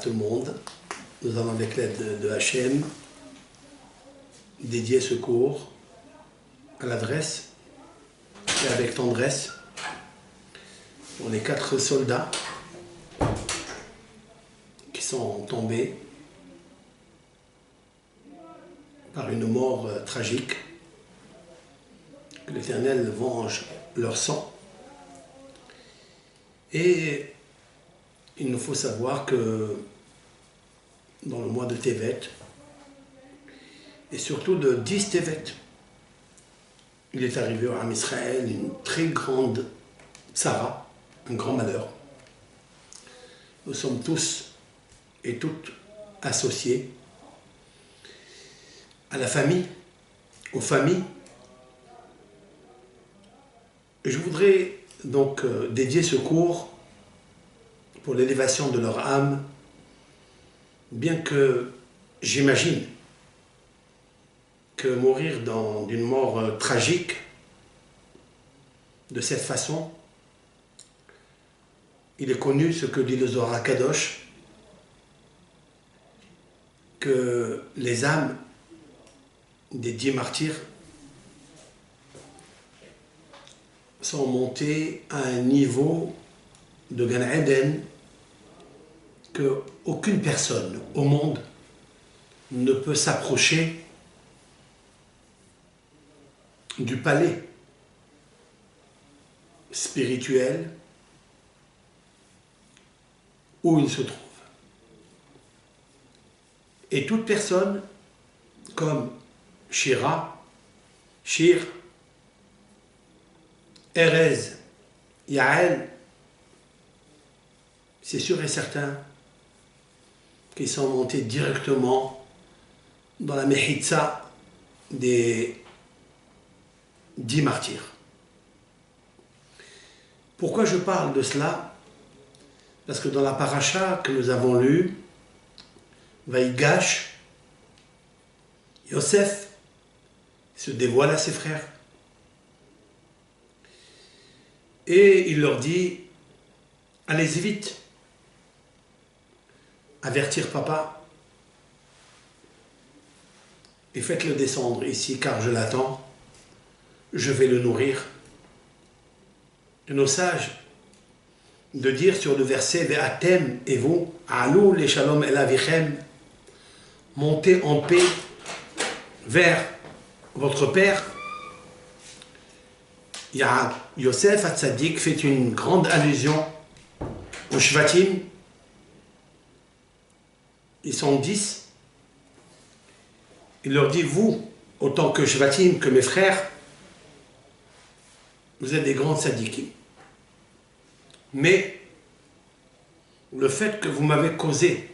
tout le monde. Nous allons, avec l'aide de Hachem, dédier ce cours à l'adresse et avec tendresse pour les 4 soldats qui sont tombés par une mort tragique. Que l'Éternel venge leur sang. Et il nous faut savoir que dans le mois de Tevet, et surtout de 10 Tevet, il est arrivé à Israël une très grande tsara, un grand malheur. Nous sommes tous et toutes associés à la famille, aux familles. Et je voudrais donc dédier ce cours pour l'élévation de leur âme, bien que j'imagine que mourir d'une mort tragique de cette façon, il est connu ce que dit le Zohar HaKadosh, que les âmes des 10 martyrs sont montées à un niveau de Gan Eden qu'aucune personne au monde ne peut s'approcher du palais spirituel où il se trouve. Et toute personne comme Shira, Shir, Erez, Yael, c'est sûr et certain qu'ils sont montés directement dans la Mechitza des 10 martyrs. Pourquoi je parle de cela? Parce que dans la paracha que nous avons lue, Vaïgash, Yosef se dévoile à ses frères. Et il leur dit, allez-y vite, avertir papa, et faites-le descendre ici, car je l'attends, je vais le nourrir. Et nos sages, de dire sur le verset, Ve'atem et vous, alou les shalom el avichem, montez en paix vers votre père. Yosef Hatzadik fait une grande allusion aux Shvatim. Ils sont 10. Il leur dit, vous, autant que Shvatim, que mes frères, vous êtes des grands tzadikim. Mais le fait que vous m'avez causé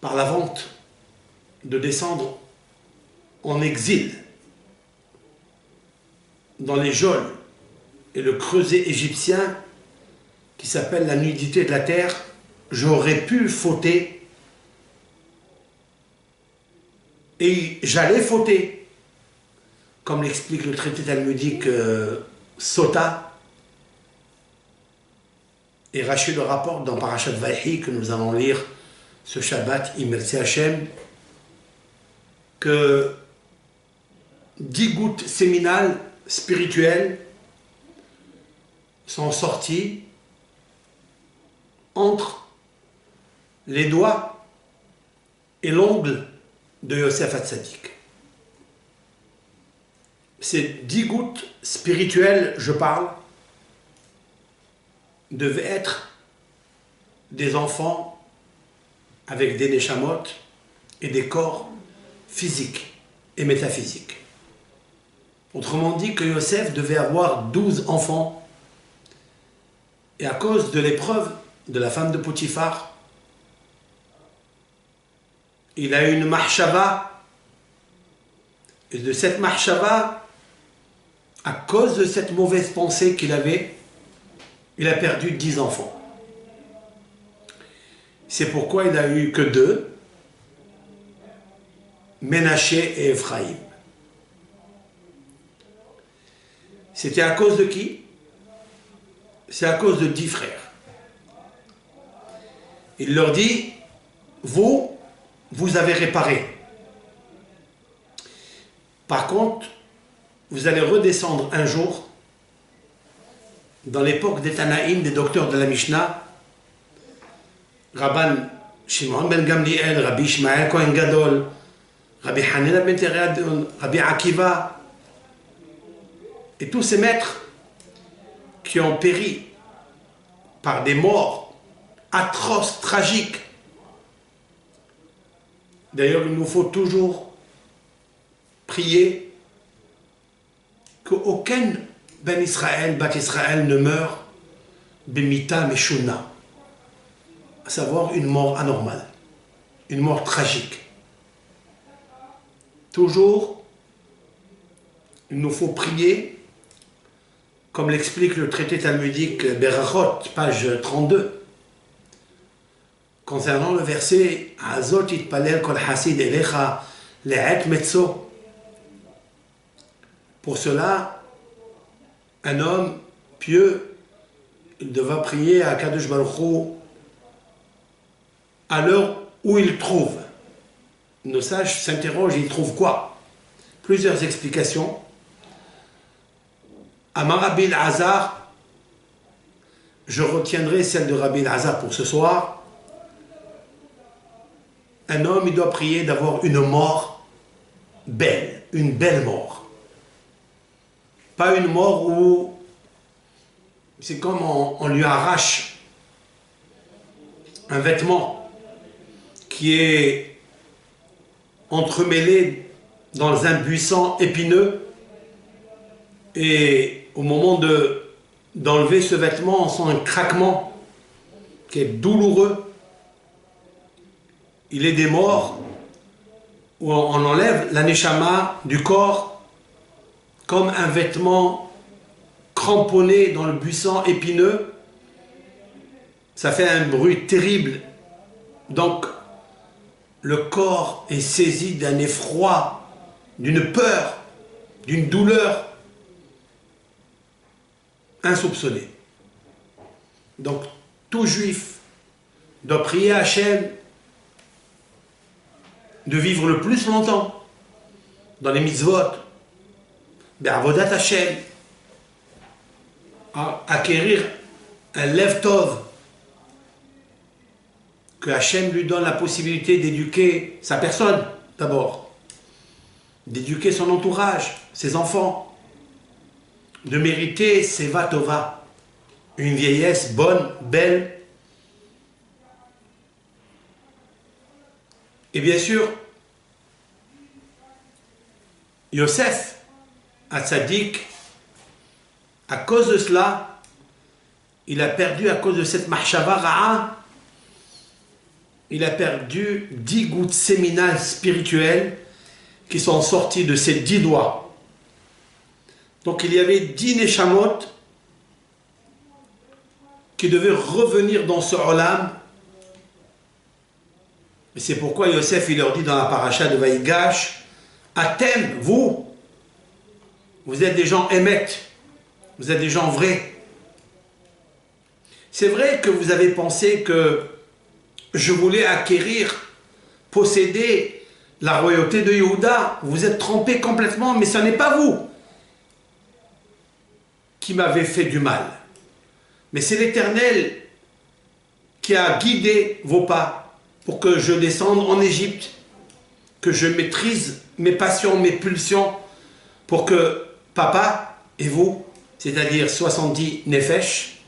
par la vente de descendre en exil dans les geôles et le creuset égyptien qui s'appelle la nudité de la terre, j'aurais pu fauter et j'allais fauter, comme l'explique le traité talmudique Sota, et Rachid le rapporte dans Parashat Vaïhi que nous allons lire ce Shabbat, Imerzi Hashem, que 10 gouttes séminales spirituelles sont sorties entre les doigts et l'ongle de Yosef Hatzadik. Ces 10 gouttes spirituelles, je parle, devaient être des enfants avec des neshamot et des corps physiques et métaphysiques. Autrement dit que Yosef devait avoir 12 enfants, et à cause de l'épreuve de la femme de Potiphar, il a eu une mahshava, et de cette mahshava, à cause de cette mauvaise pensée qu'il avait, il a perdu 10 enfants. C'est pourquoi il n'a eu que 2, Ménaché et Ephraïm. C'était à cause de qui? C'est à cause de 10 frères. Il leur dit, vous avez réparé. Par contre, vous allez redescendre un jour, dans l'époque des Tanaïm, des docteurs de la Mishnah, Rabban Shimon ben Gamliel, Rabbi Ishmael Kohen Gadol, Rabbi Hanina ben Teradon, Rabbi Akiva, et tous ces maîtres qui ont péri par des morts atroces, tragiques. D'ailleurs, il nous faut toujours prier qu'aucun Ben Israël, Bat Israël ne meurt b'mita meshuna, à savoir une mort anormale, une mort tragique. Toujours, il nous faut prier, comme l'explique le traité talmudique Berachot, page 32, concernant le verset Azot itpalel kol hasid elecha le'et metzo. Pour cela, un homme pieux, il devra prier à Kadosh Baruch Hu à l'heure où il trouve. Nos sages s'interrogent, ils trouvent quoi? Plusieurs explications. Amar Rabbi Elazar, je retiendrai celle de Rabbi Elazar pour ce soir. Un homme, il doit prier d'avoir une mort belle, une belle mort. Pas une mort où c'est comme on lui arrache un vêtement qui est entremêlé dans un buisson épineux, et au moment d'enlever ce vêtement, on sent un craquement qui est douloureux. Il est des morts où on enlève la neshama du corps comme un vêtement cramponné dans le buisson épineux. Ça fait un bruit terrible. Donc, le corps est saisi d'un effroi, d'une peur, d'une douleur insoupçonnée. Donc, tout juif doit prier à Hachem de vivre le plus longtemps dans les mitzvot, be'avodat Hachem, à acquérir un lev tov, que Hachem lui donne la possibilité d'éduquer sa personne d'abord, d'éduquer son entourage, ses enfants, de mériter seva tova, une vieillesse bonne, belle. Et bien sûr, Yosef, Hatzadik, à cause de cela, il a perdu, à cause de cette mahshava ra'a, il a perdu 10 gouttes séminales spirituelles qui sont sorties de ses 10 doigts. Donc il y avait 10 neshamot qui devaient revenir dans ce olam. Et c'est pourquoi Yosef, il leur dit dans la paracha de Vaïgash, Atem, vous êtes des gens émettes, vous êtes des gens vrais. C'est vrai que vous avez pensé que je voulais acquérir, posséder la royauté de Yehuda. Vous êtes trompés complètement, mais ce n'est pas vous qui m'avez fait du mal. Mais c'est l'Éternel qui a guidé vos pas pour que je descende en Égypte, que je maîtrise mes passions, mes pulsions, pour que papa et vous, c'est-à-dire 70 nefesh,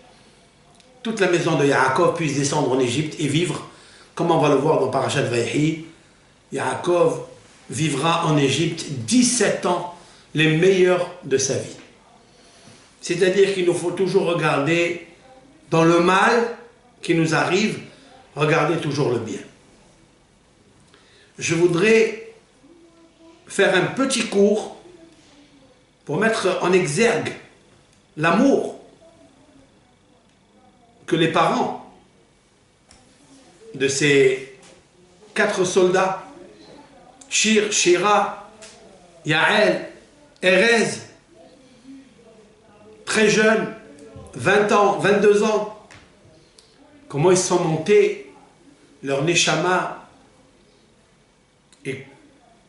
toute la maison de Yaakov puisse descendre en Égypte et vivre, comme on va le voir dans Parashat Vaïhi. Yaakov vivra en Égypte 17 ans, les meilleurs de sa vie. C'est-à-dire qu'il nous faut toujours regarder dans le mal qui nous arrive, regarder toujours le bien. Je voudrais faire un petit cours pour mettre en exergue l'amour que les parents de ces 4 soldats, Shir, Shira, Yael, Erez, très jeunes, 20 ans, 22 ans, comment ils sont montés leur neshama est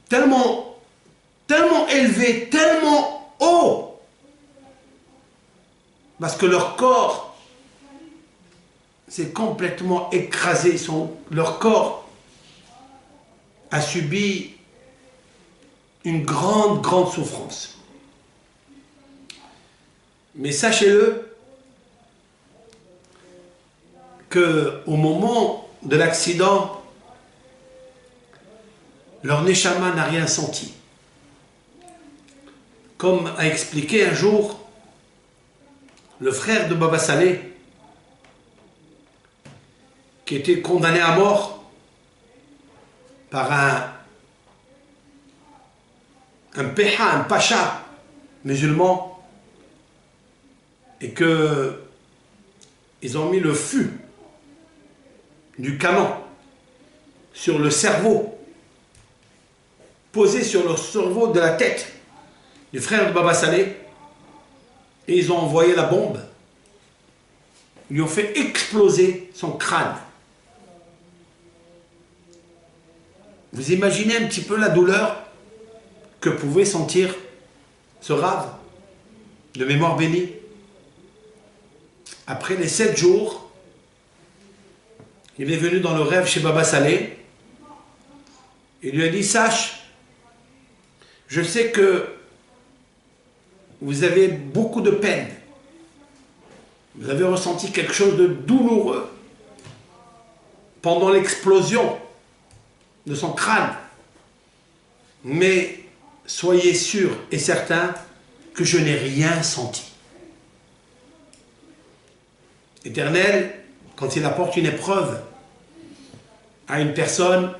tellement élevé, tellement haut, parce que leur corps s'est complètement écrasé, leur corps a subi une grande souffrance. Mais sachez-le qu'au moment de l'accident, leur neshama n'a rien senti. Comme a expliqué un jour le frère de Baba Saleh, qui était condamné à mort par un pacha musulman, et que ils ont mis le fût du canon sur le cerveau, posé sur le cerveau de la tête du frère de Baba Saleh, et ils ont envoyé la bombe, ils lui ont fait exploser son crâne. Vous imaginez un petit peu la douleur que pouvait sentir ce rave de mémoire bénie. Après les 7 jours, il est venu dans le rêve chez Baba Saleh. Il lui a dit: sache, je sais que vous avez beaucoup de peine. Vous avez ressenti quelque chose de douloureux pendant l'explosion de son crâne. Mais soyez sûr et certain que je n'ai rien senti. L'Éternel, quand il apporte une épreuve à une personne,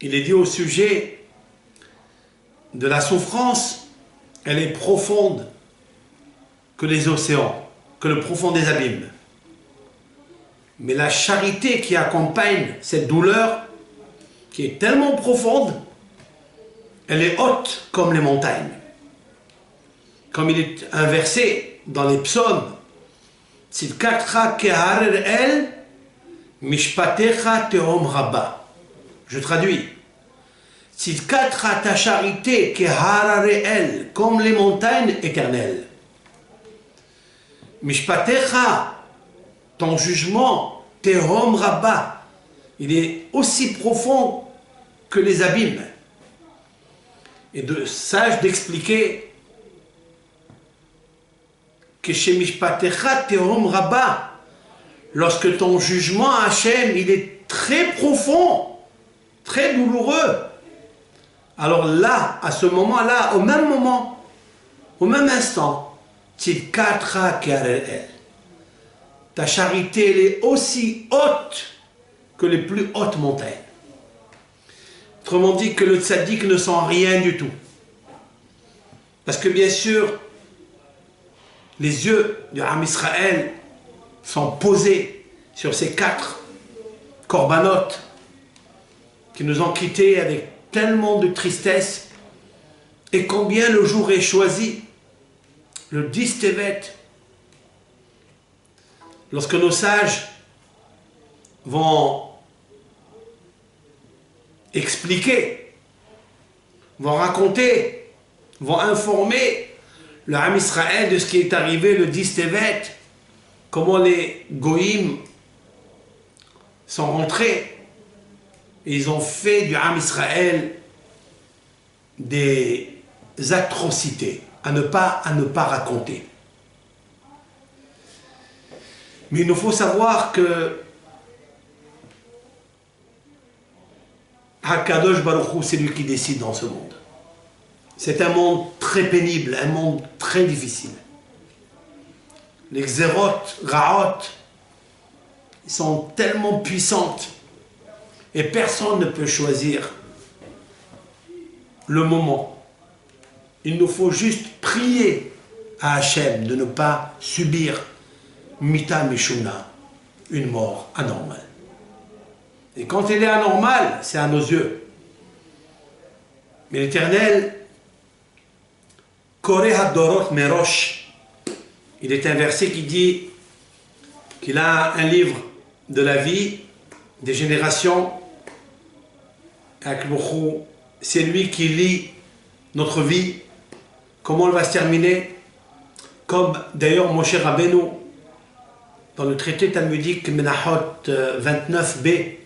il est dit au sujet de la souffrance, elle est profonde que les océans, que le profond des abîmes. Mais la charité qui accompagne cette douleur, qui est tellement profonde, elle est haute comme les montagnes. Comme il est inversé dans les psaumes, Tzidkacha keharer el, mishpatecha tehom rabba. Je traduis. Tzidkacha, ta charité, keharer el, comme les montagnes éternelles. Mishpatecha, ton jugement, tehom rabba, il est aussi profond que les abîmes. Et de sage d'expliquer que chez Mishpatecha Tehom Rabba, lorsque ton jugement, Hachem, il est très profond, très douloureux, alors là, à ce moment-là, au même moment, au même instant, Tzidkatra Keharel, ta charité, elle est aussi haute que les plus hautes montagnes. Autrement dit, que le tzaddik ne sent rien du tout. Parce que bien sûr, les yeux du Ham Israël sont posés sur ces 4 corbanotes qui nous ont quittés avec tellement de tristesse. Et combien le jour est choisi, le 10 Tevet, lorsque nos sages vont expliquer, vont raconter, vont informer le Ham Israël de ce qui est arrivé le 10 Tevet, comment les Goïm sont rentrés et ils ont fait du Ham Israël des atrocités à ne pas raconter. Mais il nous faut savoir que Hakadosh Baruch Hu, c'est lui qui décide dans ce monde. C'est un monde très pénible, un monde très difficile. Les Xerot, Raot, ils sont tellement puissantes et personne ne peut choisir le moment. Il nous faut juste prier à Hachem de ne pas subir Mita Mishuna, une mort anormale. Et quand elle est anormale, c'est à nos yeux. Mais l'Éternel, Koreh Hadorot Merosh, il est un verset qui dit qu'il a un livre de la vie, des générations. C'est lui qui lit notre vie, comment elle va se terminer. Comme d'ailleurs Moshe Rabbeinu, dans le traité talmudique Menachot 29b,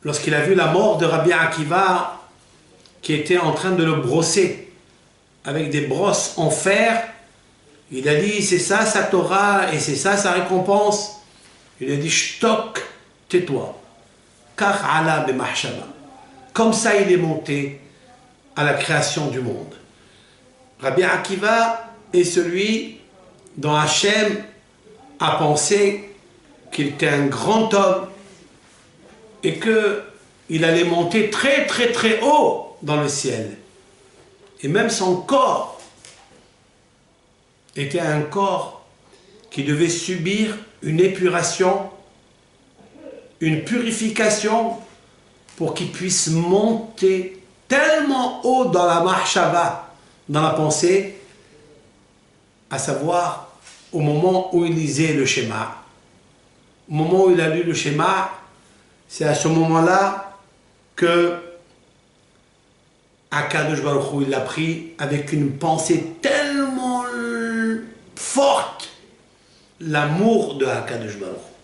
lorsqu'il a vu la mort de Rabbi Akiva, qui était en train de le brosser avec des brosses en fer, il a dit, c'est ça sa Torah et c'est ça sa récompense. Il a dit, shtok, tais-toi. Kach ala b'mahshava. Comme ça il est monté à la création du monde. Rabbi Akiva est celui dont Hachem a pensé qu'il était un grand homme et qu'il allait monter très très très haut dans le ciel. Et même son corps était un corps qui devait subir une épuration, une purification pour qu'il puisse monter tellement haut dans la mahshava, dans la pensée, à savoir au moment où il lisait le schéma. Au moment où il a lu le schéma, c'est à ce moment-là que Akadosh Baruch Hu, il l'a pris avec une pensée tellement forte, l'amour de Akadosh Baruch Hu.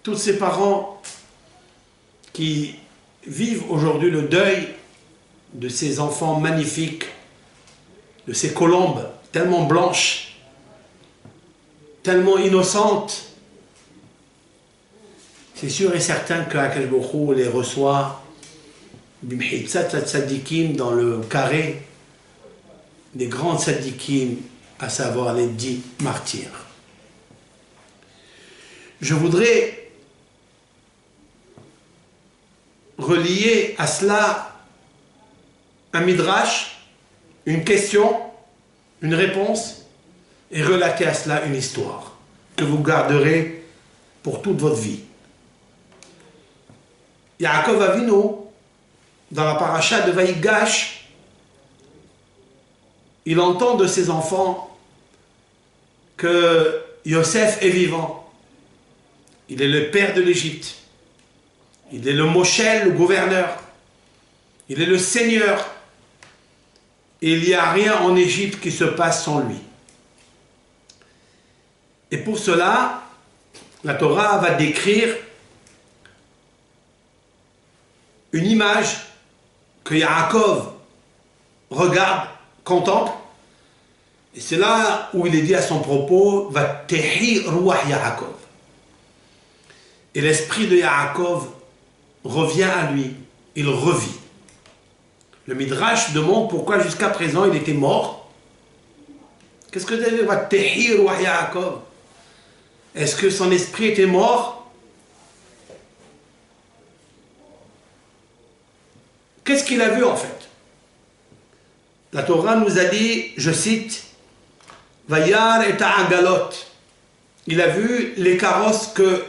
Tous ces parents qui vivent aujourd'hui le deuil de ces enfants magnifiques, de ces colombes tellement blanches, tellement innocentes, c'est sûr et certain que Akadosh Baruch Hu les reçoit bimhitzat tzadikim, dans le carré des grands tzadikim, à savoir les 10 martyrs. Je voudrais relier à cela un midrash, une question, une réponse, et relater à cela une histoire que vous garderez pour toute votre vie. Yaakov Avinu, dans la paracha de Vaïgash, il entend de ses enfants que Yosef est vivant. Il est le père de l'Égypte. Il est le Moshel, le gouverneur. Il est le Seigneur. Et il n'y a rien en Égypte qui se passe sans lui. Et pour cela, la Torah va décrire une image que Yaakov regarde, contemple. Et c'est là où il est dit à son propos, va tehi ruach Yaakov. Et l'esprit de Yaakov revient à lui, il revit. Le Midrash demande pourquoi jusqu'à présent il était mort. Qu'est-ce que ça veut dire, va tehi ruach Yaakov? Est-ce que son esprit était mort? Qu'est-ce qu'il a vu en fait? La Torah nous a dit, je cite, Vayar et Agalot. Il a vu les carrosses que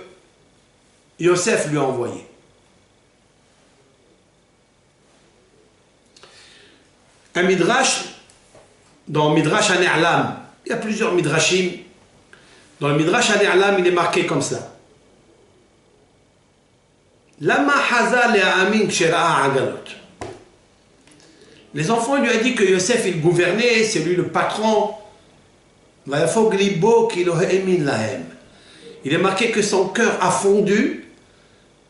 Yosef lui a envoyées. Un midrash, dans Midrash Ane'alam, il y a plusieurs midrashim. Dans le Midrash Ane'alam, il est marqué comme ça. Lama haza le'amin kshera'a agalot. Les enfants, il lui a dit que Yosef, il gouvernait, c'est lui le patron. Il est marqué que son cœur a fondu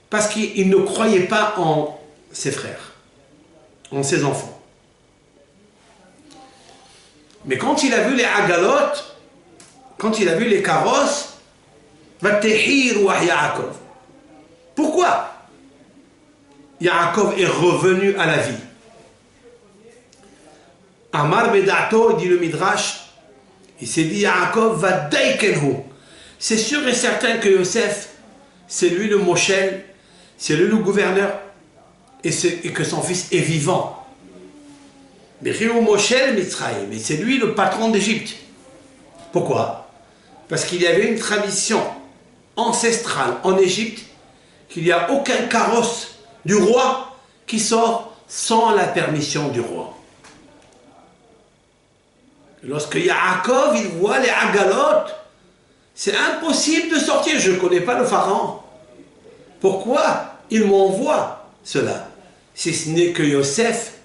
parce qu'il ne croyait pas en ses frères, en ses enfants. Mais quand il a vu les agalot, quand il a vu les carrosses, pourquoi Yaakov est revenu à la vie? Amar Bedato, dit le Midrash, il s'est dit Yaakov va daikenhu. C'est sûr et certain que Yosef, c'est lui le Moshel, c'est lui le gouverneur, et que son fils est vivant. Mais c'est lui le patron d'Égypte. Pourquoi? Parce qu'il y avait une tradition ancestrale en Égypte qu'il n'y a aucun carrosse du roi qui sort sans la permission du roi. Lorsque Yaakov il voit les agalot, c'est impossible de sortir, je ne connais pas le pharaon. Pourquoi il m'envoie cela? Si ce n'est que Yosef,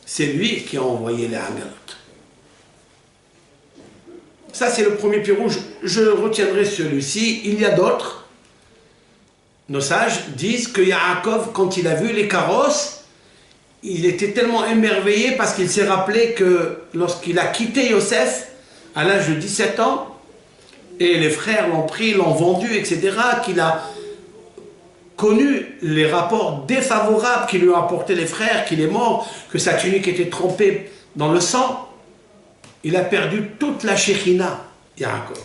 c'est lui qui a envoyé les Agalotes. Ça, c'est le premier pied rouge. Je retiendrai celui-ci. Il y a d'autres. Nos sages disent que Yaakov, quand il a vu les carrosses, il était tellement émerveillé parce qu'il s'est rappelé que lorsqu'il a quitté Yosef, à l'âge de 17 ans, et les frères l'ont pris, l'ont vendu, etc., qu'il a connu les rapports défavorables qui lui ont apporté les frères, qu'il est mort, que sa tunique était trempée dans le sang, il a perdu toute la Shekhinah, Yaakov.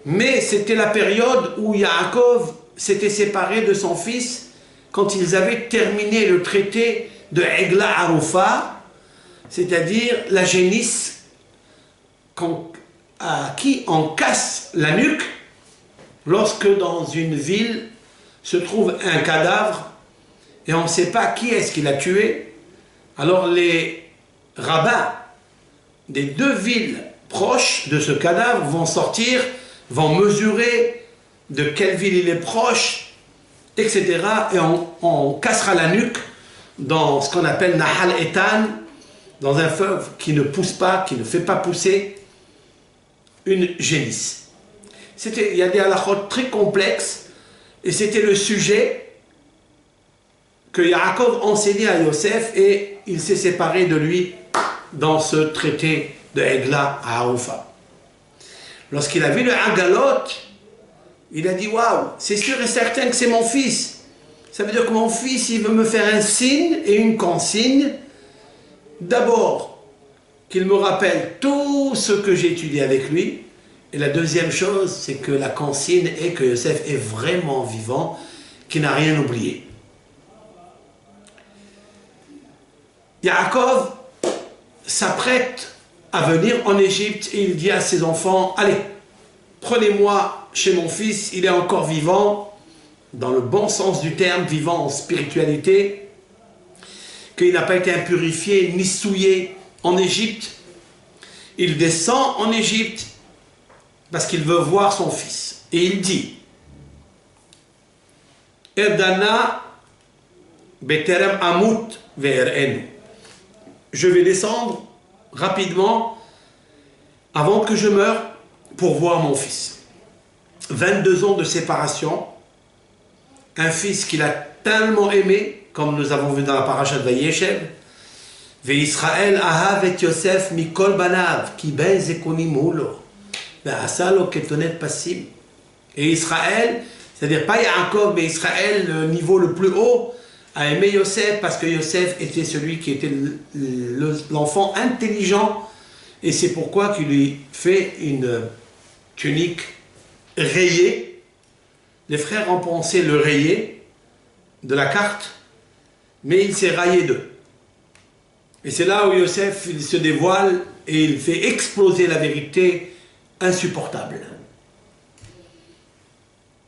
Mais c'était la période où Yaakov s'était séparé de son fils quand ils avaient terminé le traité de Egla Arufa, c'est-à-dire la génisse à qui on casse la nuque lorsque dans une ville se trouve un cadavre et on ne sait pas qui est-ce qui l'a tué. Alors les rabbins des deux villes proches de ce cadavre vont sortir, vont mesurer de quelle ville il est proche, etc. Et on cassera la nuque dans ce qu'on appelle Nahal Etan, dans un fleuve qui ne pousse pas, qui ne fait pas pousser une génisse. Il y a des halakhot très complexes, et c'était le sujet que Yaakov enseignait à Yosef, et il s'est séparé de lui dans ce traité de Egla à Arufa. Lorsqu'il a vu le Agalot, il a dit waouh, c'est sûr et certain que c'est mon fils. Ça veut dire que mon fils, il veut me faire un signe et une consigne. D'abord, qu'il me rappelle tout ce que j'ai étudié avec lui. Et la deuxième chose, c'est que la consigne est que Yosef est vraiment vivant, qu'il n'a rien oublié. Yaakov s'apprête à venir en Égypte et il dit à ses enfants, allez, prenez-moi chez mon fils, il est encore vivant, dans le bon sens du terme, vivant en spiritualité, qu'il n'a pas été impurifié ni souillé en Égypte. Il descend en Égypte parce qu'il veut voir son fils. Et il dit, Erdana beterem amut ve'erenu. Je vais descendre rapidement avant que je meure pour voir mon fils. 22 ans de séparation, un fils qu'il a tellement aimé, comme nous avons vu dans la paracha de Vayeshev, Ve'Israël ahav et Yosef mikol banav ki ben zekoni moulo ve'asalo ketonet passim. Et Israël, c'est-à-dire pas Yaakov, mais Israël, le niveau le plus haut, a aimé Yosef parce que Yosef était celui qui était l'enfant intelligent, et c'est pourquoi qu'il lui fait une tunique rayée. Les frères ont pensé le rayer de la carte, mais il s'est raillé d'eux. Et c'est là où Yosef il se dévoile et il fait exploser la vérité insupportable.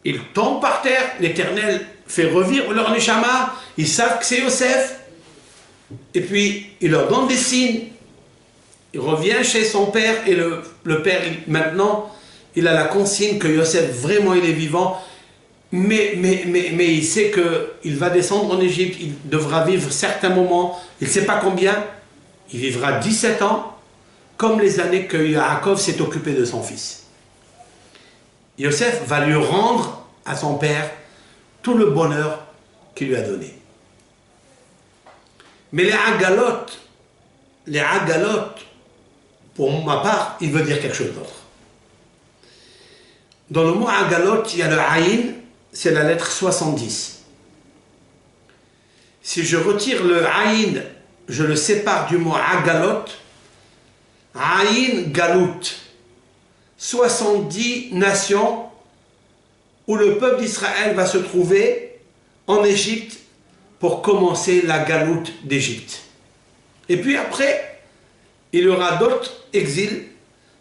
Il tombe par terre, l'Éternel fait revivre leur neshama, ils savent que c'est Yosef, et puis il leur donne des signes. Il revient chez son père, et le père, maintenant, il a la consigne que Yosef, vraiment, il est vivant, mais il sait qu'il va descendre en Égypte, il devra vivre certains moments, il ne sait pas combien, il vivra 17 ans, comme les années que Yaakov s'est occupé de son fils. Yosef va lui rendre à son père tout le bonheur qu'il lui a donné. Mais les Agalot, pour ma part, il veut dire quelque chose d'autre. Dans le mot Agalot, il y a le Aïn, c'est la lettre 70. Si je retire le Aïn, je le sépare du mot Agalot, Aïn Galout, 70 nations où le peuple d'Israël va se trouver en Égypte pour commencer la galoute d'Égypte. Et puis après, il y aura d'autres exils.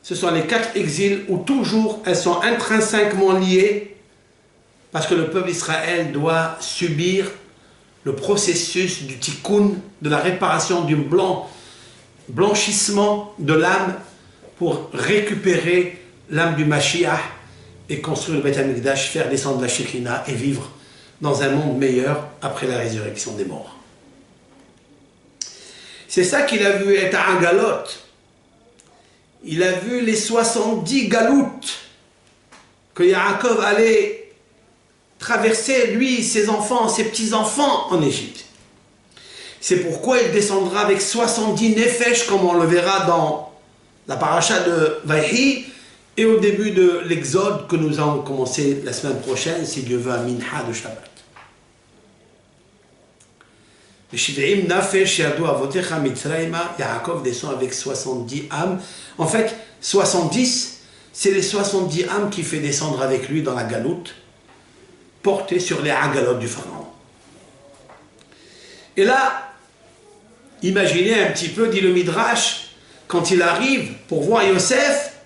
Ce sont les 4 exils où toujours elles sont intrinsèquement liées parce que le peuple d'Israël doit subir le processus du tikkun, de la réparation du blanchissement de l'âme pour récupérer l'âme du Mashiach et construire le Beth Amikdash, faire descendre la Shekhina et vivre dans un monde meilleur après la résurrection des morts. C'est ça qu'il a vu être un galot. Il a vu les 70 galoutes que Yaakov allait traverser, lui, ses enfants, ses petits-enfants en Égypte. C'est pourquoi il descendra avec 70 nefesh, comme on le verra dans la paracha de Vayhi et au début de l'Exode que nous allons commencer la semaine prochaine, si Dieu veut, à Minha de Shabbat. Yaakov descend avec 70 âmes. En fait, 70, c'est les 70 âmes qui fait descendre avec lui dans la galoute, portées sur les agalotes du pharaon. Et là, imaginez un petit peu, dit le Midrash, quand il arrive pour voir Yosef,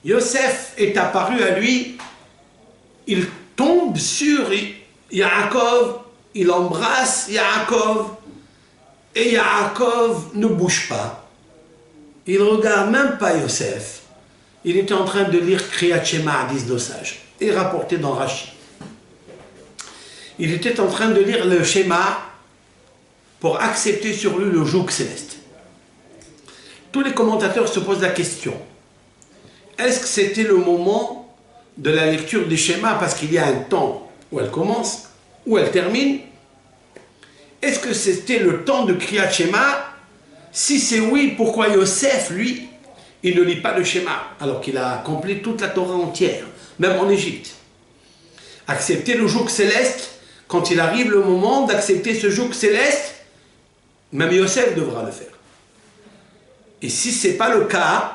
Yosef est apparu à lui, il tombe sur Yaakov, il embrasse Yaakov, et Yaakov ne bouge pas. Il ne regarde même pas Yosef. Il était en train de lire Kriyat Shema, disent nos sages, et rapporté dans Rashi. Il était en train de lire le Shema pour accepter sur lui le joug céleste. Tous les commentateurs se posent la question, est-ce que c'était le moment de la lecture du Shema, parce qu'il y a un temps où elle commence, où elle termine? Est-ce que c'était le temps de Kriyat Shema? Si c'est oui, pourquoi Yosef, lui, il ne lit pas le Shema, alors qu'il a accompli toute la Torah entière, même en Égypte? Accepter le joug céleste, quand il arrive le moment d'accepter ce joug céleste, même Yosef devra le faire. Et si ce n'est pas le cas,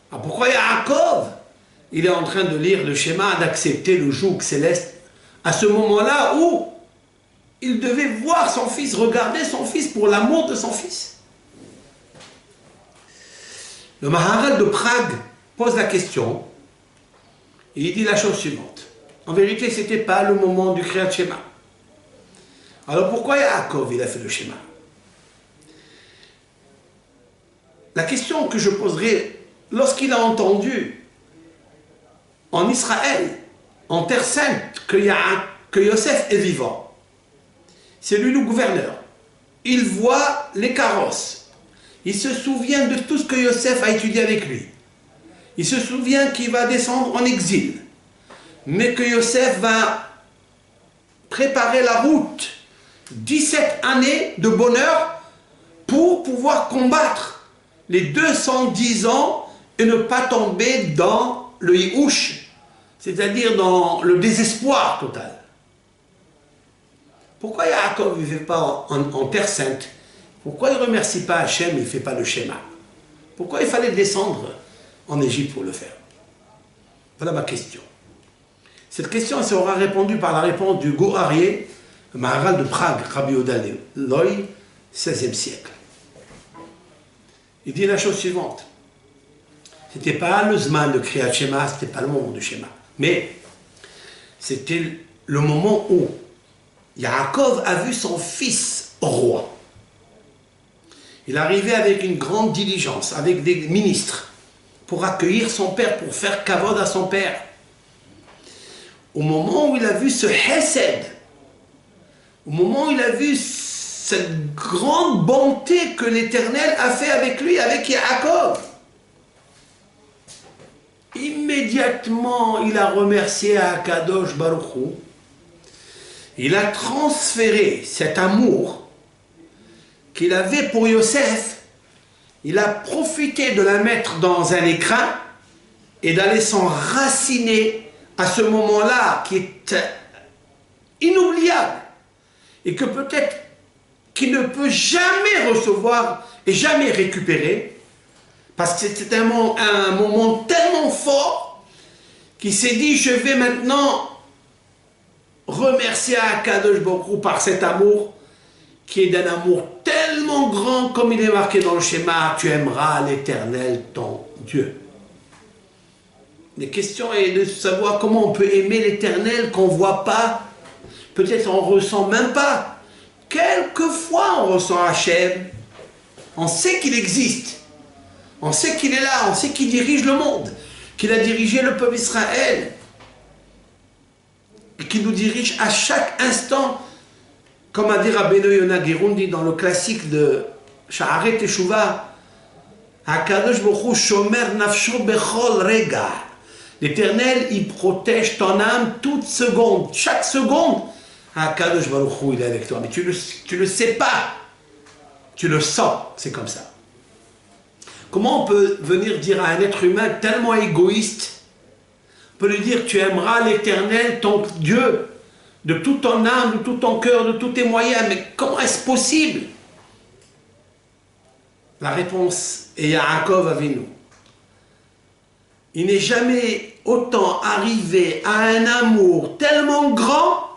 pourquoi Yaakov, il est en train de lire le Shema, d'accepter le joug céleste, à ce moment-là où il devait voir son fils, regarder son fils pour l'amour de son fils? Le Maharal de Prague pose la question et il dit la chose suivante. En vérité, ce n'était pas le moment du Kriyat Shema. Alors pourquoi Yaakov il a fait le Shema? La question que je poserai, lorsqu'il a entendu en Israël, en Terre Sainte, que Yosef est vivant, c'est lui le gouverneur. Il voit les carrosses. Il se souvient de tout ce que Yosef a étudié avec lui. Il se souvient qu'il va descendre en exil. Mais que Yosef va préparer la route. 17 années de bonheur pour pouvoir combattre les 210 ans et ne pas tomber dans le yiouch, c'est-à-dire dans le désespoir total. Pourquoi Yaakov ne vivait pas en Terre Sainte? Pourquoi il ne remercie pas Hachem et il ne fait pas le schéma? Pourquoi il fallait descendre en Égypte pour le faire? Voilà ma question. Cette question sera répondue par la réponse du Goharié, le Maharal de Prague, Rabbi Yehuda Loy, 16e siècle. Il dit la chose suivante. Ce n'était pas le Zman de Kriyat Shema, ce n'était pas le moment du schéma. Mais c'était le moment où Yaakov a vu son fils roi. Il arrivait avec une grande diligence, avec des ministres, pour accueillir son père, pour faire kavod à son père. Au moment où il a vu ce Hesed, au moment où il a vu cette grande bonté que l'Éternel a fait avec lui, avec Yaakov, immédiatement il a remercié Akadosh Baruch Hu. Il a transféré cet amour qu'il avait pour Yosef, il a profité de la mettre dans un écrin et d'aller s'enraciner à ce moment-là qui est inoubliable et que peut-être qu'il ne peut jamais recevoir et jamais récupérer, parce que c'était un moment tellement fort qu'il s'est dit, je vais maintenant remercier Akadosh Baruch Hu par cet amour qui est d'un amour tellement grand, comme il est marqué dans le schéma, tu aimeras l'Éternel ton Dieu. La question est de savoir comment on peut aimer l'Éternel qu'on ne voit pas, peut-être on ne ressent même pas. Quelquefois on ressent Hachem, on sait qu'il existe, on sait qu'il est là, on sait qu'il dirige le monde. qu'il a dirigé le peuple d'Israël, et qui nous dirige à chaque instant, comme a dit Rabbeinu Yonah Girundi dans le classique de Sha'arei Teshuvah, HaKadosh Baruch Hu shomer nafsho bechol rega. L'Éternel, il protège ton âme toute seconde, chaque seconde. HaKadosh Baruch Hu, il est avec toi, mais tu le sais pas, tu le sens, c'est comme ça. Comment on peut venir dire à un être humain tellement égoïste, on peut lui dire tu aimeras l'Éternel, ton Dieu, de toute ton âme, de tout ton cœur, de tous tes moyens, mais comment est-ce possible? La réponse est Yaakov Avinu. Il n'est jamais autant arrivé à un amour tellement grand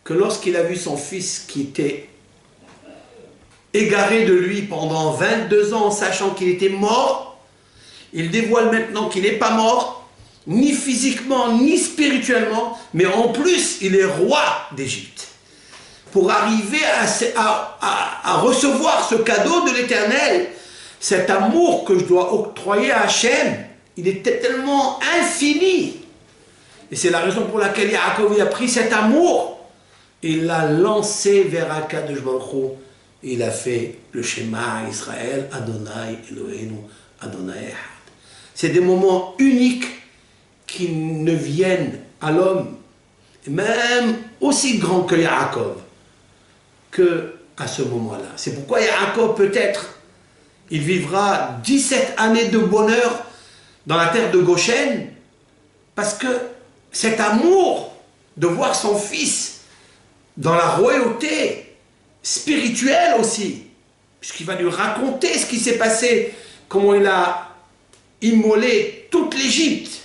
que lorsqu'il a vu son fils qui était égaré de lui pendant 22 ans, sachant qu'il était mort, il dévoile maintenant qu'il n'est pas mort, ni physiquement, ni spirituellement, mais en plus, il est roi d'Égypte. Pour arriver à recevoir ce cadeau de l'Éternel, cet amour que je dois octroyer à Hachem, il était tellement infini. Et c'est la raison pour laquelle Yaakov a pris cet amour, il l'a lancé vers HaKadosh Baruch Hu. Il a fait le schéma Israël, Adonai Eloheinu, Adonai Echad. C'est des moments uniques qui ne viennent à l'homme, même aussi grand que Yaakov, que à ce moment-là. C'est pourquoi Yaakov, peut-être, il vivra 17 années de bonheur dans la terre de Goshen, parce que cet amour de voir son fils dans la royauté, spirituel aussi, puisqu'il va lui raconter ce qui s'est passé, comment il a immolé toute l'Égypte,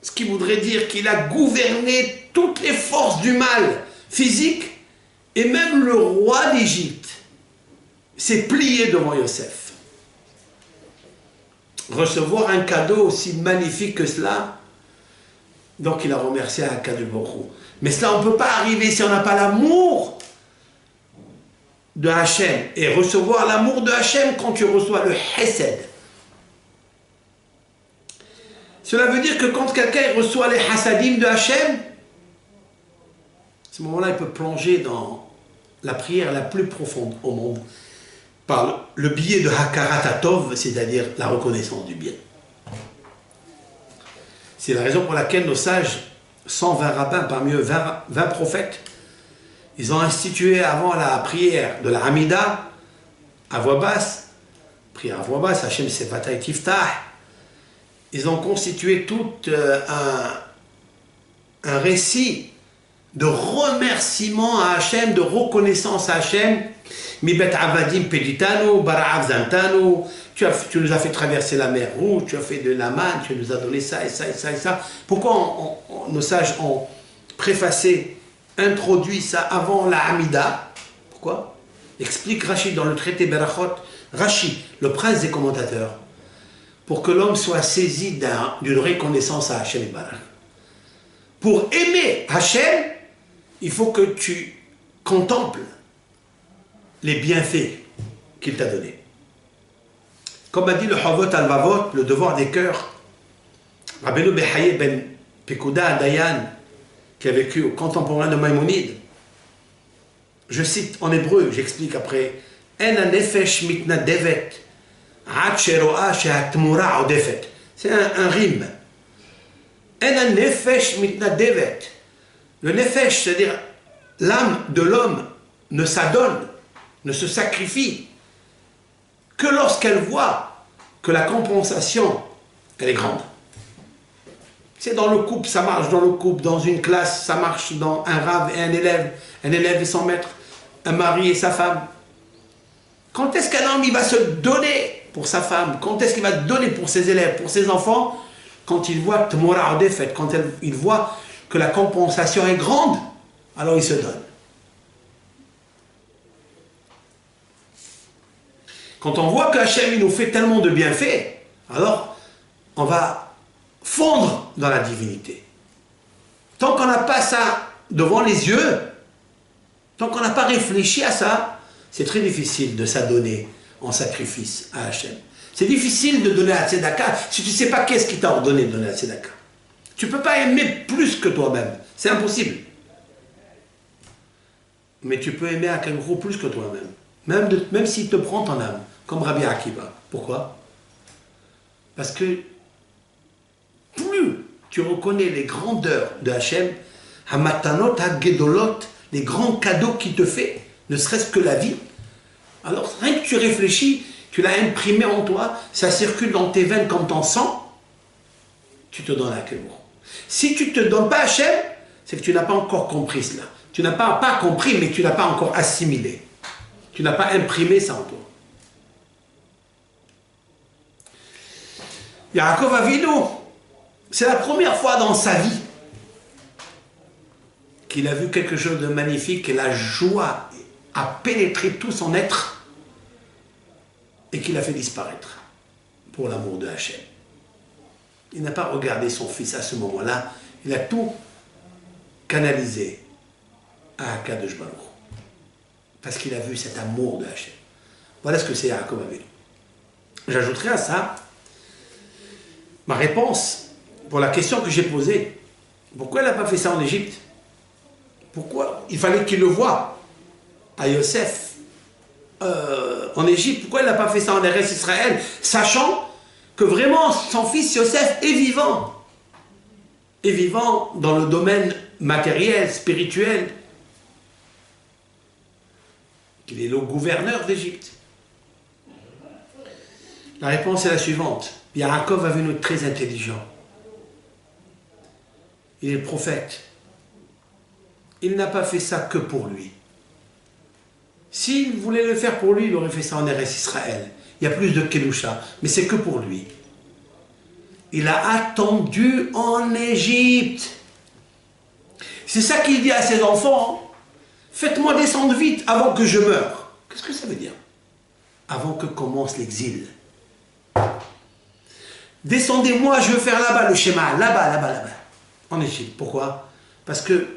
ce qui voudrait dire qu'il a gouverné toutes les forces du mal physique, et même le roi d'Égypte s'est plié devant Yosef. Recevoir un cadeau aussi magnifique que cela, donc il a remercié HaKadosh Baruch Hu. Mais cela, on ne peut pas arriver si on n'a pas l'amour de Hachem, et recevoir l'amour de Hachem quand tu reçois le Hesed. Cela veut dire que quand quelqu'un reçoit les Hasadim de Hachem, à ce moment-là, il peut plonger dans la prière la plus profonde au monde, par le biais de Hakarat Hatov, c'est-à-dire la reconnaissance du bien. C'est la raison pour laquelle nos sages, 120 rabbins, parmi eux 20 prophètes, ils ont institué avant la prière de la Hamida, à voix basse, prière à voix basse, Hachem Sefatay Tiftah, ils ont constitué tout un récit de remerciement à Hachem, de reconnaissance à Hachem. Mibet Avadim Peditanu, Bara'av Zantanu, tu nous as fait traverser la mer Rouge, tu as fait de la manne, tu nous as donné ça et ça et ça et ça. Pourquoi nos sages ont préfacé, introduit ça avant la Hamida? Pourquoi? Explique Rashi dans le traité Berachot, Rashi, le prince des commentateurs, pour que l'homme soit saisi d'une reconnaissance à Hachem et Barach. Pour aimer Hachem, il faut que tu contemples les bienfaits qu'il t'a donnés. Comme a dit le Havot al-Vavot, le devoir des cœurs, Rabbeinu Behaye ben Pekouda Dayan, qui a vécu au contemporain de Maïmonide, je cite en hébreu, j'explique après, En nefesh mitnadevet, ad sheroa shehatmura odefet. C'est un rime. En nefesh mitnadevet. Le nefesh, c'est-à-dire l'âme de l'homme, ne s'adonne, ne se sacrifie que lorsqu'elle voit que la compensation, elle est grande. C'est dans le couple, ça marche dans le couple, dans une classe, ça marche dans un rave et un élève et son maître, un mari et sa femme. Quand est-ce qu'un homme il va se donner pour sa femme? Quand est-ce qu'il va donner pour ses élèves, pour ses enfants? Quand il voit Tmora Odefet, quand il voit que la compensation est grande, alors il se donne. Quand on voit que Hachem il nous fait tellement de bienfaits, alors on va fondre dans la divinité. Tant qu'on n'a pas ça devant les yeux, tant qu'on n'a pas réfléchi à ça, c'est très difficile de s'adonner en sacrifice à Hachem. C'est difficile de donner la tzedaka si tu ne sais pas qu'est-ce qui t'a ordonné de donner la tzedaka. Tu ne peux pas aimer plus que toi-même. C'est impossible. Mais tu peux aimer un gros plus que toi-même. Même s'il te prend ton âme, comme Rabbi Akiva. Pourquoi? Parce que plus tu reconnais les grandeurs de Hachem, Hamatanot, Hagedolot, les grands cadeaux qu'il te fait, ne serait-ce que la vie, alors rien que tu réfléchis, tu l'as imprimé en toi, ça circule dans tes veines comme ton sang, tu te donnes à Hachem. Si tu ne te donnes pas à Hachem, c'est que tu n'as pas encore compris cela. Tu n'as pas compris, mais tu n'as pas encore assimilé. Tu n'as pas imprimé ça en toi. Yaakov Avinu, c'est la première fois dans sa vie qu'il a vu quelque chose de magnifique et la joie a pénétré tout son être et qu'il a fait disparaître pour l'amour de Hachem. Il n'a pas regardé son fils à ce moment-là, il a tout canalisé à Akadosh Baruch Hu, parce qu'il a vu cet amour de Hachem. Voilà ce que c'est Yaakov Avinu. J'ajouterai à ça ma réponse pour la question que j'ai posée. Pourquoi il n'a pas fait ça en Égypte? Pourquoi il fallait qu'il le voie à Yosef en Égypte? Pourquoi il n'a pas fait ça en Eretz Israël, sachant que vraiment son fils Yosef est vivant? Est vivant dans le domaine matériel, spirituel. Il est le gouverneur d'Égypte. La réponse est la suivante. Yaakov Avinu est très intelligent. Il est le prophète. Il n'a pas fait ça que pour lui. S'il voulait le faire pour lui, il aurait fait ça en Eretz Israël. Il y a plus de Kedusha, mais c'est que pour lui. Il a attendu en Égypte. C'est ça qu'il dit à ses enfants. Faites-moi descendre vite avant que je meure. Qu'est-ce que ça veut dire? Avant que commence l'exil. Descendez-moi, je veux faire là-bas le schéma. Là-bas. En Égypte. Pourquoi? Parce que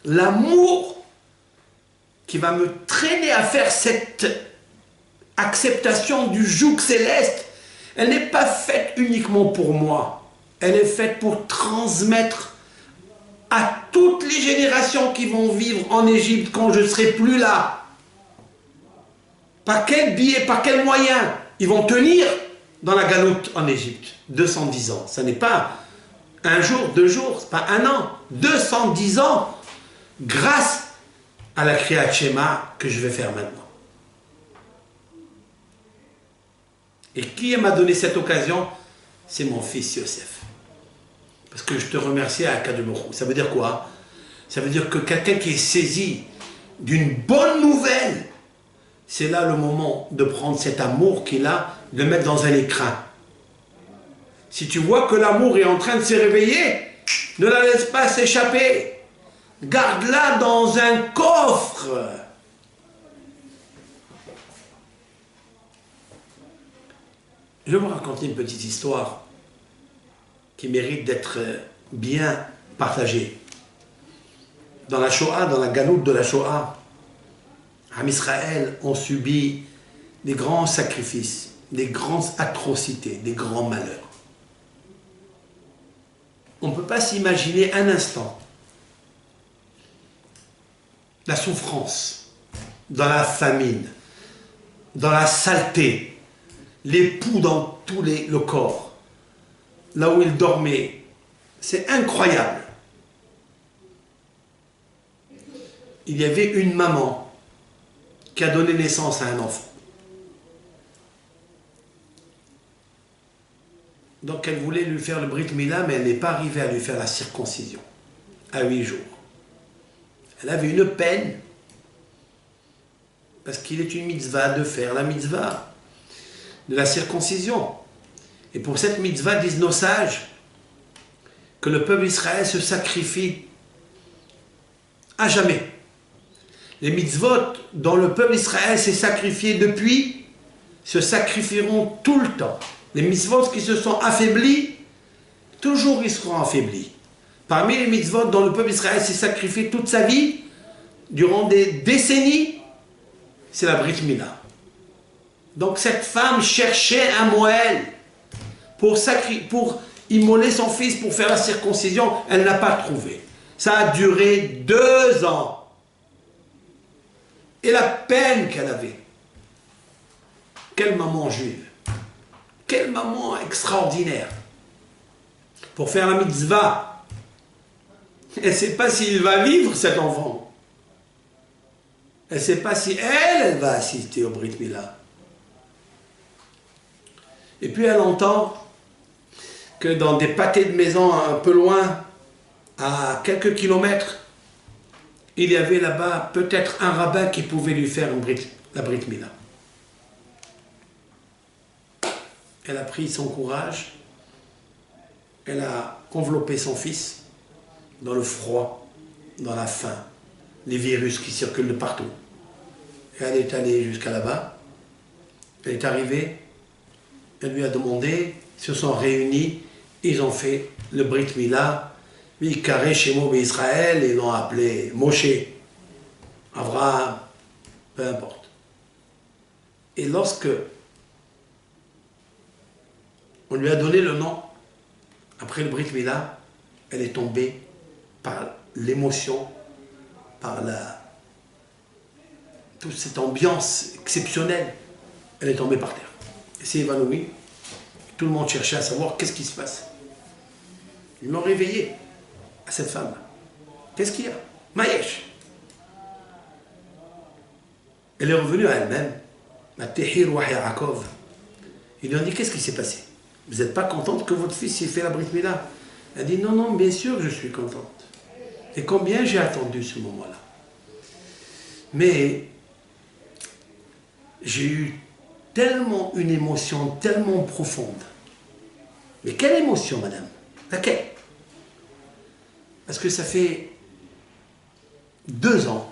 l'amour qui va me traîner à faire cette acceptation du joug céleste, elle n'est pas faite uniquement pour moi. Elle est faite pour transmettre à toutes les générations qui vont vivre en Égypte quand je ne serai plus là. Par quel biais, par quel moyen ils vont tenir dans la galoute en Égypte? 210 ans. Ce n'est pas un jour, 2 jours, ce n'est pas un an. 210 ans grâce à la Kriyat Shema que je vais faire maintenant. Et qui m'a donné cette occasion? C'est mon fils Yosef. Parce que je te remercie à Akadosh Baruch Hu. Ça veut dire quoi? Ça veut dire que quelqu'un qui est saisi d'une bonne nouvelle, c'est là le moment de prendre cet amour qu'il a, de le mettre dans un écrin. Si tu vois que l'amour est en train de se réveiller, ne la laisse pas s'échapper. Garde-la dans un coffre. Je vais vous raconter une petite histoire qui mérite d'être bien partagée. Dans la Shoah, dans la galoute de la Shoah, Am Israël ont subi des grands sacrifices, des grandes atrocités, des grands malheurs. On ne peut pas s'imaginer un instant la souffrance, dans la famine, dans la saleté, les poux dans tout le corps, là où il dormait. C'est incroyable. Il y avait une maman qui a donné naissance à un enfant. Donc elle voulait lui faire le Brit Mila, mais elle n'est pas arrivée à lui faire la circoncision à 8 jours. Elle avait une peine, parce qu'il est une mitzvah de faire la mitzvah de la circoncision. Et pour cette mitzvah, disent nos sages, que le peuple d'Israël se sacrifie à jamais. Les mitzvot dont le peuple d'Israël s'est sacrifié depuis, se sacrifieront tout le temps. Les mitzvot qui se sont affaiblis, toujours ils seront affaiblis. Parmi les mitzvot dont le peuple d'Israël s'est sacrifié toute sa vie, durant des décennies, c'est la Brit Mila. Donc cette femme cherchait un moël pour immoler son fils, pour faire la circoncision. Elle n'a pas trouvé. Ça a duré 2 ans. Et la peine qu'elle avait. Quelle maman juive. Quelle maman extraordinaire. Pour faire la mitzvah. Elle ne sait pas s'il va vivre cet enfant. Elle ne sait pas si elle va assister au Brit Mila. Et puis elle entend que dans des pâtés de maison un peu loin, à quelques kilomètres, il y avait là-bas peut-être un rabbin qui pouvait lui faire la Brit Mila. Elle a pris son courage, elle a enveloppé son fils dans le froid, dans la faim, les virus qui circulent de partout. Et elle est allée jusqu'à là-bas, elle est arrivée, elle lui a demandé, ils se sont réunis, ils ont fait le Brit Mila. Carré chez moi Israël, ils l'ont appelé Moshe, Abraham, peu importe. Et lorsque on lui a donné le nom, après le Brit Mila, elle est tombée par l'émotion, par toute cette ambiance exceptionnelle. Elle est tombée par terre. Elle s'est évanouie. Tout le monde cherchait à savoir qu'est-ce qui se passe. Ils l'ont réveillée. À cette femme. Qu'est-ce qu'il y a? Maïch. Elle est revenue à elle-même. Ils lui ont dit, qu'est-ce qui s'est passé? Vous n'êtes pas contente que votre fils ait fait la Brit Mila? Elle dit, non, non, bien sûr je suis contente. Et combien j'ai attendu ce moment-là. Mais j'ai eu tellement une émotion tellement profonde. Mais quelle émotion, madame? Laquelle? Parce que ça fait 2 ans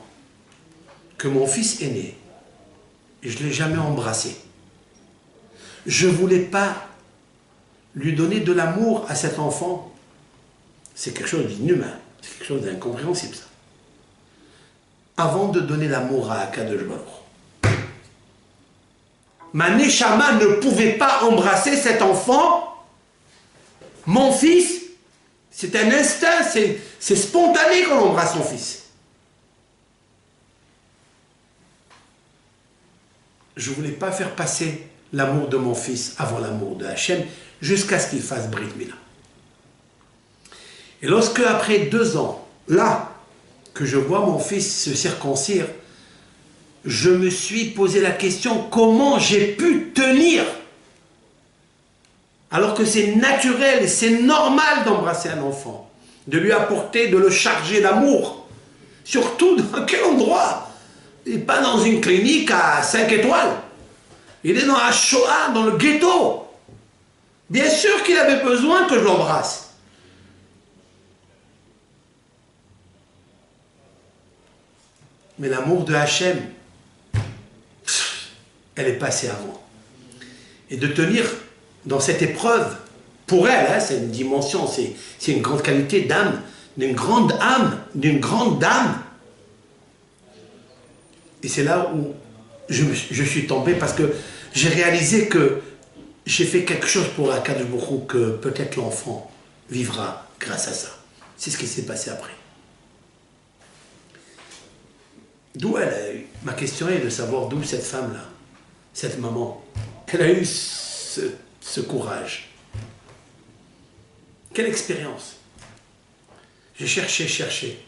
que mon fils est né et je ne l'ai jamais embrassé. Je ne voulais pas lui donner de l'amour à cet enfant. C'est quelque chose d'inhumain, c'est quelque chose d'incompréhensible ça. Avant de donner l'amour à Akadosh Baruch. Ma Neshama ne pouvait pas embrasser cet enfant, mon fils. C'est un instinct, c'est spontané qu'on embrasse son fils. Je ne voulais pas faire passer l'amour de mon fils avant l'amour de Hachem, jusqu'à ce qu'il fasse Brit Mila. Et lorsque, après 2 ans, là, que je vois mon fils se circoncire, je me suis posé la question, comment j'ai pu tenir? Alors que c'est naturel, c'est normal d'embrasser un enfant, de lui apporter, de le charger d'amour. Surtout dans quel endroit? Il n'est pas dans une clinique à 5 étoiles. Il est dans la Shoah, dans le ghetto. Bien sûr qu'il avait besoin que je l'embrasse. Mais l'amour de Hachem, elle est passée avant. Et de tenir dans cette épreuve, pour elle, hein, c'est une dimension, c'est une grande qualité d'âme, d'une grande âme, d'une grande dame. Et c'est là où je suis tombé parce que j'ai réalisé que j'ai fait quelque chose pour Akadosh Baruch Hu, que peut-être l'enfant vivra grâce à ça. C'est ce qui s'est passé après. D'où elle a eu, ma question est de savoir d'où cette femme-là, cette maman, elle a eu ce courage. Quelle expérience? J'ai cherché.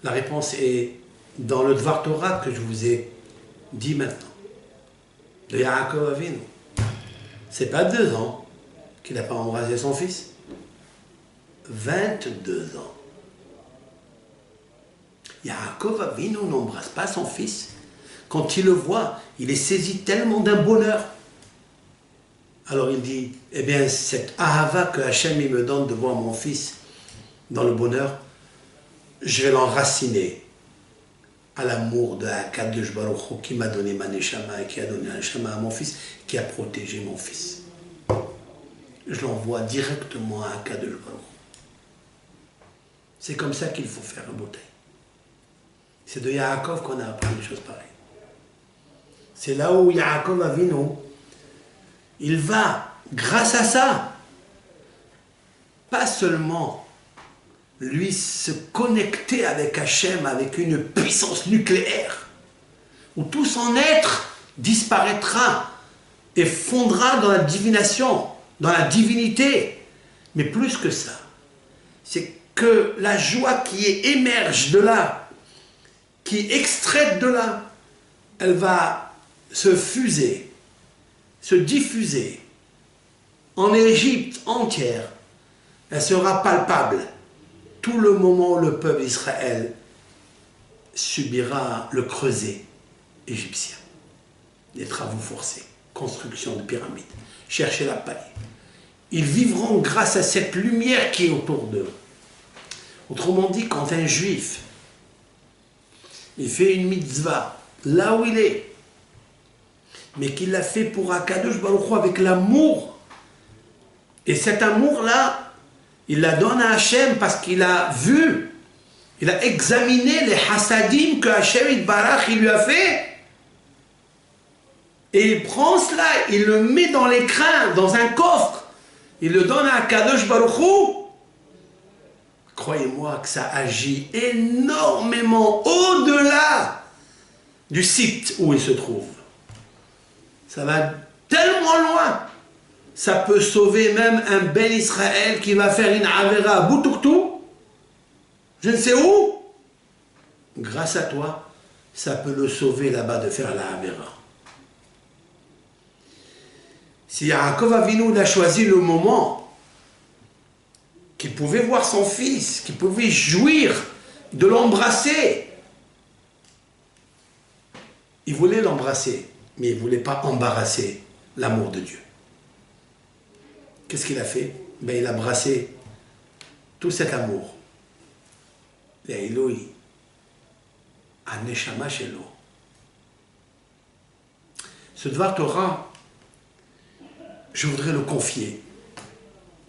La réponse est dans le Dvar Torah que je vous ai dit maintenant. De Yaakov Avinu. C'est pas 2 ans qu'il n'a pas embrassé son fils. 22 ans. Yaakov Avinu n'embrasse pas son fils. Quand il le voit, il est saisi tellement d'un bonheur. Alors il dit, eh bien, cette ahava que Hachem il me donne de voir mon fils dans le bonheur, je vais l'enraciner à l'amour de Akadosh Baruch Hu qui m'a donné ma neshama et qui a donné un neshama à mon fils, qui a protégé mon fils. Je l'envoie directement à Akadosh Baruch Hu. C'est comme ça qu'il faut faire un bouteille. C'est de Yaakov qu'on a appris des choses pareilles. C'est là où Yaakov Avinu, il va, grâce à ça, pas seulement lui se connecter avec Hachem, avec une puissance nucléaire, où tout son être disparaîtra et fondra dans la divination, dans la divinité. Mais plus que ça, c'est que la joie qui émerge de là, qui est extraite de là, elle va se fuser, se diffuser en Égypte entière. Elle sera palpable tout le moment où le peuple d'Israël subira le creuset égyptien, les travaux forcés, construction de pyramides, chercher la paille. Ils vivront grâce à cette lumière qui est autour d'eux. Autrement dit, quand un juif il fait une mitzvah là où il est, mais qu'il l'a fait pour Akadosh Baruch Hu avec l'amour, et cet amour-là, il la donne à Hachem parce qu'il a vu, il a examiné les hasadim que Hachem Yitbarach il lui a fait, et il prend cela, il le met dans l'écrin, dans un coffre, il le donne à Akadosh Baruch Hu. Croyez-moi que ça agit énormément au-delà du site où il se trouve. Ça va tellement loin. Ça peut sauver même un bel Israël qui va faire une Avera à Boutouktou, je ne sais où. Grâce à toi, ça peut le sauver là-bas de faire la Avera. Si Yaakov Avinu a choisi le moment qu'il pouvait voir son fils, qu'il pouvait jouir de l'embrasser, il voulait l'embrasser, mais il ne voulait pas embarrasser l'amour de Dieu. Qu'est-ce qu'il a fait? Ben, il a brassé tout cet amour. L'Elohim, Aneshama Shelo. Ce Dvar Torah, je voudrais le confier,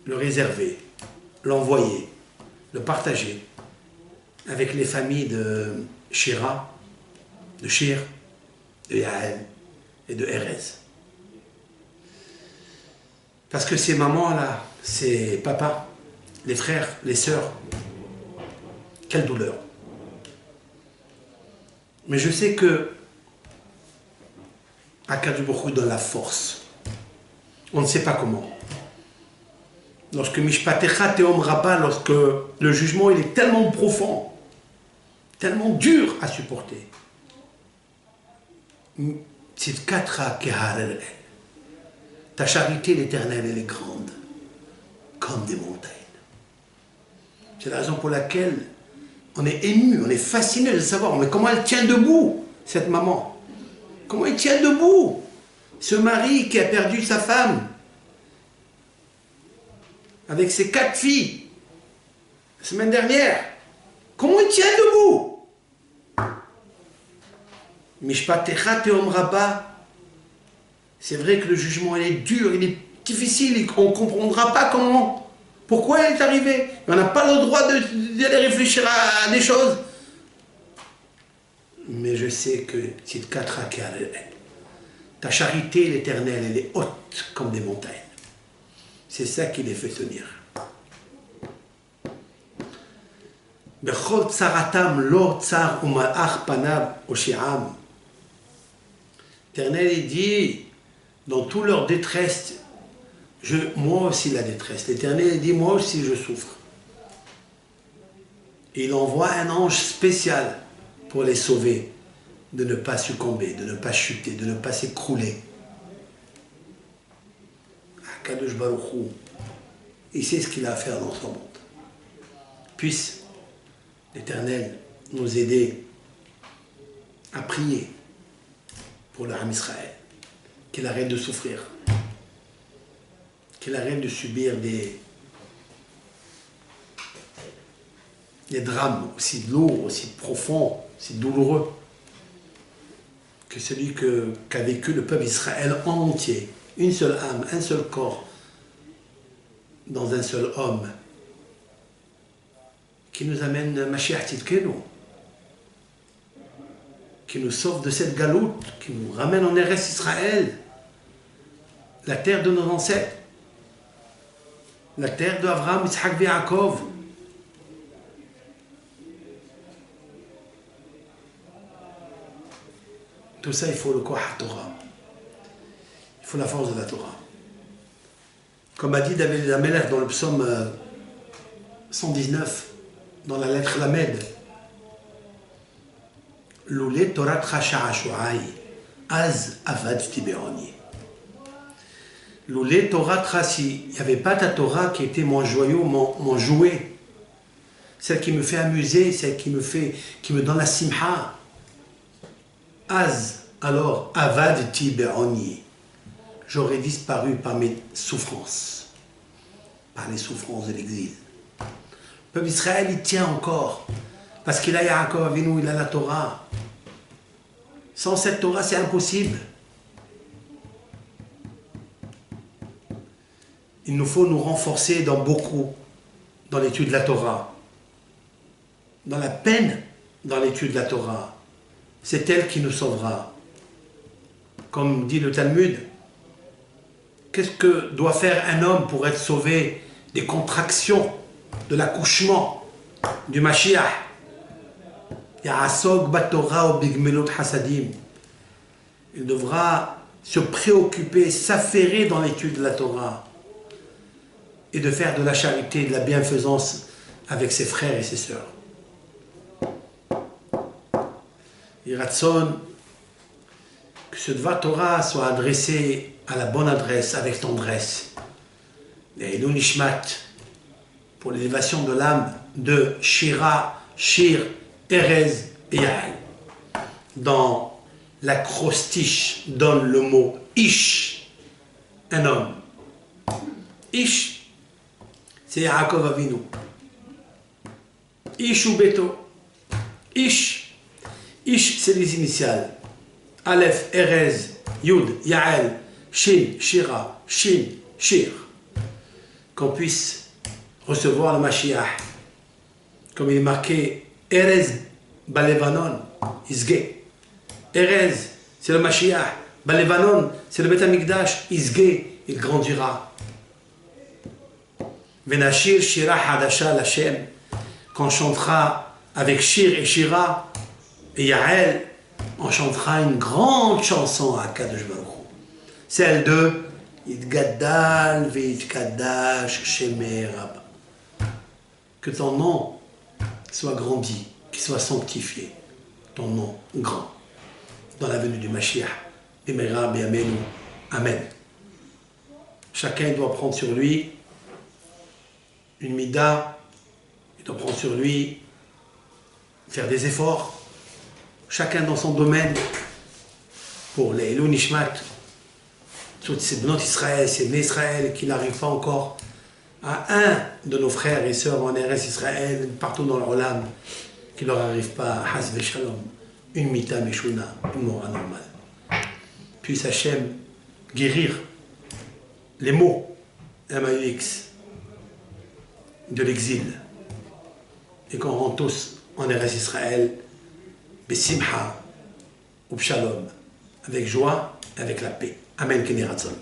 le réserver, l'envoyer, le partager avec les familles de Shira, de Shir, de Yael et de Erez. Parce que ces mamans-là, ces papas, les frères, les sœurs, quelle douleur. Mais je sais que Akadosh Baruch Hu donne la force. On ne sait pas comment. Lorsque Mishpatecha Teom Rabba, lorsque le jugement il est tellement profond, tellement dur à supporter. Tzidkatra keharel. Ta charité, l'Éternel, elle est grande, comme des montagnes. C'est la raison pour laquelle on est ému, on est fasciné de savoir mais comment elle tient debout, cette maman. Comment elle tient debout, ce mari qui a perdu sa femme, avec ses 4 filles, la semaine dernière. Comment il tient debout? Mishpatecha Teom Rabba. C'est vrai que le jugement il est dur, il est difficile, on ne comprendra pas comment, pourquoi il est arrivé. On n'a pas le droit d'aller réfléchir à des choses. Mais je sais que ta charité, l'Éternel, elle est haute comme des montagnes. C'est ça qui les fait tenir. Bechol tsaratam lo tsar umalach panav oshiam. L'Éternel, il dit, dans toute leur détresse, moi aussi la détresse. L'Éternel dit, moi aussi je souffre. Et il envoie un ange spécial pour les sauver, de ne pas succomber, de ne pas chuter, de ne pas s'écrouler. Akadosh Baruch Hu, il sait ce qu'il a à faire dans son monde. Puisse l'Éternel nous aider à prier pour le Ham Israël, qu'il arrête de souffrir, qu'il arrête de subir des drames aussi lourds, aussi profonds, aussi douloureux que celui qu'a vécu le peuple d'Israël en entier. Une seule âme, un seul corps, dans un seul homme, qui nous amène Mashiach Tzidkenu, qui nous sauve de cette galoute, qui nous ramène en Eretz Israël, la terre de nos ancêtres, la terre d'Abraham, Yitzhak et Yaakov. Tout ça, il faut le Koach Torah. Il faut la force de la Torah. Comme a dit David Amelech dans le psaume 119, dans la lettre Lamed, Loulé Torah Tracha Shuai, Az Avad Tiberoni. Loulé Torah Traci, il n'y avait pas ta Torah qui était mon joyau, mon jouet, celle qui me fait amuser, celle qui me donne la simha. Az, alors, Avad Tiberoni. J'aurais disparu par mes souffrances, par les souffrances de l'exil. Le peuple d'Israël, il tient encore, parce qu'il a Yaakov Avinu, il a la Torah. Sans cette Torah, c'est impossible. Il nous faut nous renforcer dans beaucoup, dans l'étude de la Torah, dans la peine dans l'étude de la Torah. C'est elle qui nous sauvera. Comme dit le Talmud, qu'est-ce que doit faire un homme pour être sauvé des contractions, de l'accouchement, du Mashiach? Ya'asok batorah ou bigmelot hasadim. Il devra se préoccuper, s'affairer dans l'étude de la Torah et de faire de la charité et de la bienfaisance avec ses frères et ses sœurs. Iratson, que ce Dvar Torah soit adressé à la bonne adresse, avec tendresse. Et l'Unishmat, pour l'élévation de l'âme de Shira, Shir, Erez et Yael. Dans l'acrostiche donne le mot Ish, un homme. Ish, c'est Yaakov Avinu. Ish ou Beto. Ish, c'est les initiales. Aleph, Erez, Yud, Yael, Shin, Shira, Shin, Shir. Qu'on puisse recevoir le Mashiach. Comme il est marqué, Erez, Balevanon, Isge. Erez, c'est le Mashiach. Balevanon, c'est le Beth Amikdash. Isge, il grandira. Venashir, Shira, Hadasha, Lachem. Qu'on chantera avec Shir et Shira et Yael, on chantera une grande chanson à Kadosh Baruch Hu. Celle de Yitgadal Veitkadash Shemer Rabba. Que ton nom soit grandi, qu'il soit sanctifié, ton nom grand, dans la venue du Mashiach. Bimera Biamenu. Amen. Chacun doit prendre sur lui une mida, il doit prendre sur lui, faire des efforts, chacun dans son domaine, pour les Elou Nishmat, toutes ces Bnot Israël, ces Bnei Israël qui n'arrivent pas encore à un de nos frères et sœurs en Eretz Israël, partout dans leur âme, qui ne leur arrive pas à Hasve Shalom, une mita meshuna, une mort anormale. Puisse Hachem guérir les maux MAUX de l'exil et qu'on rentre tous en Eretz Israël, Besimha ou Shalom, avec joie et avec la paix. Amen, Keni Ratzon.